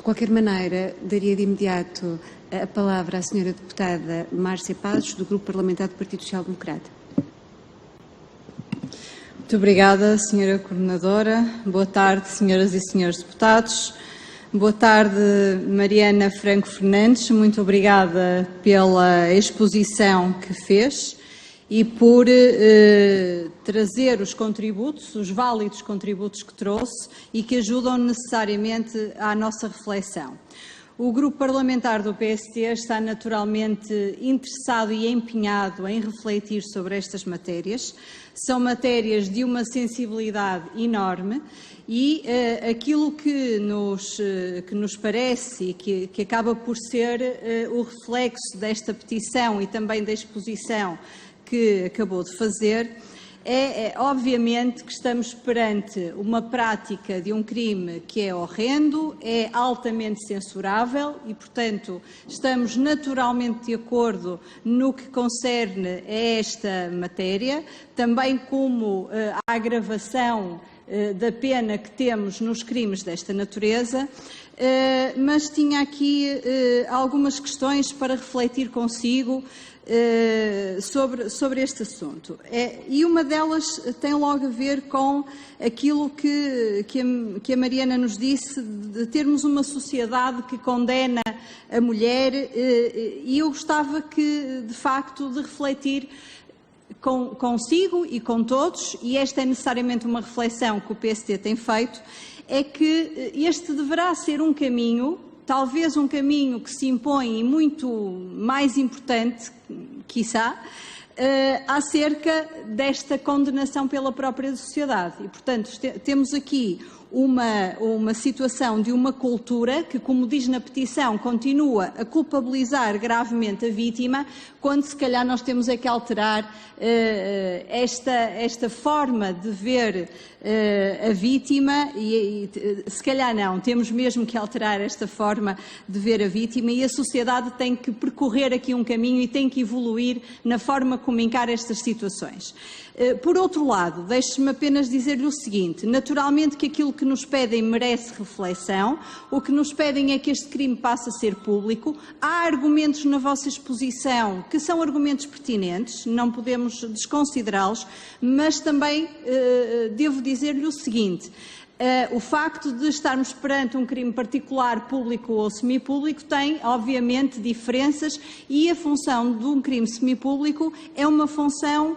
qualquer maneira, daria de imediato a palavra à senhora deputada Márcia Passos, do Grupo Parlamentar do Partido Social Democrata. Muito obrigada, senhora Coordenadora. Boa tarde, senhoras e senhores deputados. Boa tarde, Mariana Franco Fernandes. Muito obrigada pela exposição que fez e por trazer os contributos, os válidos contributos que trouxe e que ajudam necessariamente à nossa reflexão. O Grupo Parlamentar do PST está naturalmente interessado e empenhado em refletir sobre estas matérias. São matérias de uma sensibilidade enorme e aquilo que nos parece e que acaba por ser o reflexo desta petição e também da exposição que acabou de fazer, obviamente que estamos perante uma prática de um crime que é horrendo, é altamente censurável e, portanto, estamos naturalmente de acordo no que concerne a esta matéria, também como a agravação da pena que temos nos crimes desta natureza, mas tinha aqui algumas questões para refletir consigo sobre este assunto. E uma delas tem logo a ver com aquilo que a Mariana nos disse, de termos uma sociedade que condena a mulher, e eu gostava de facto, de refletir consigo e com todos, e esta é necessariamente uma reflexão que o PST tem feito, é que este deverá ser um caminho, talvez um caminho que se impõe e muito mais importante, quiçá, acerca desta condenação pela própria sociedade. E, portanto, temos aqui uma situação de uma cultura que, como diz na petição, continua a culpabilizar gravemente a vítima, quando se calhar nós temos que alterar esta forma de ver a vítima e se calhar não, temos mesmo que alterar esta forma de ver a vítima e a sociedade tem que percorrer aqui um caminho e tem que evoluir na forma como encara estas situações. Por outro lado, deixe-me apenas dizer-lhe o seguinte: naturalmente que aquilo que nos pedem merece reflexão, o que nos pedem é que este crime passe a ser público. Há argumentos na vossa exposição que são argumentos pertinentes, não podemos desconsiderá-los, mas também devo dizer-lhe o seguinte: o facto de estarmos perante um crime particular, público ou semipúblico, tem, obviamente, diferenças e a função de um crime semipúblico é uma função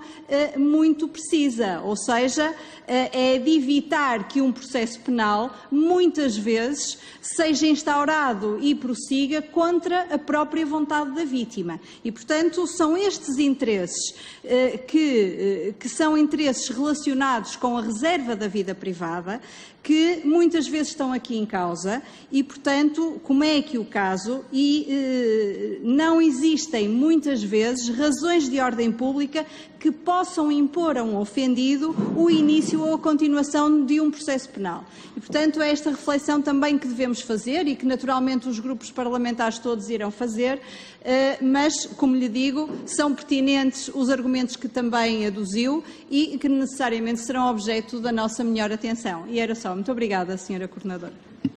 muito precisa, ou seja, é de evitar que um processo penal, muitas vezes, seja instaurado e prossiga contra a própria vontade da vítima. E, portanto, são estes interesses que são interesses relacionados com a reserva da vida privada, que muitas vezes estão aqui em causa e, portanto, como é que o caso, e não existem muitas vezes razões de ordem pública que possam impor a um ofendido o início ou a continuação de um processo penal. E, portanto, é esta reflexão também que devemos fazer e que, naturalmente, os grupos parlamentares todos irão fazer, mas, como lhe digo, são pertinentes os argumentos que também aduziu e que necessariamente serão objeto da nossa melhor atenção. E era só. Muito obrigada, Sra. Coordenadora.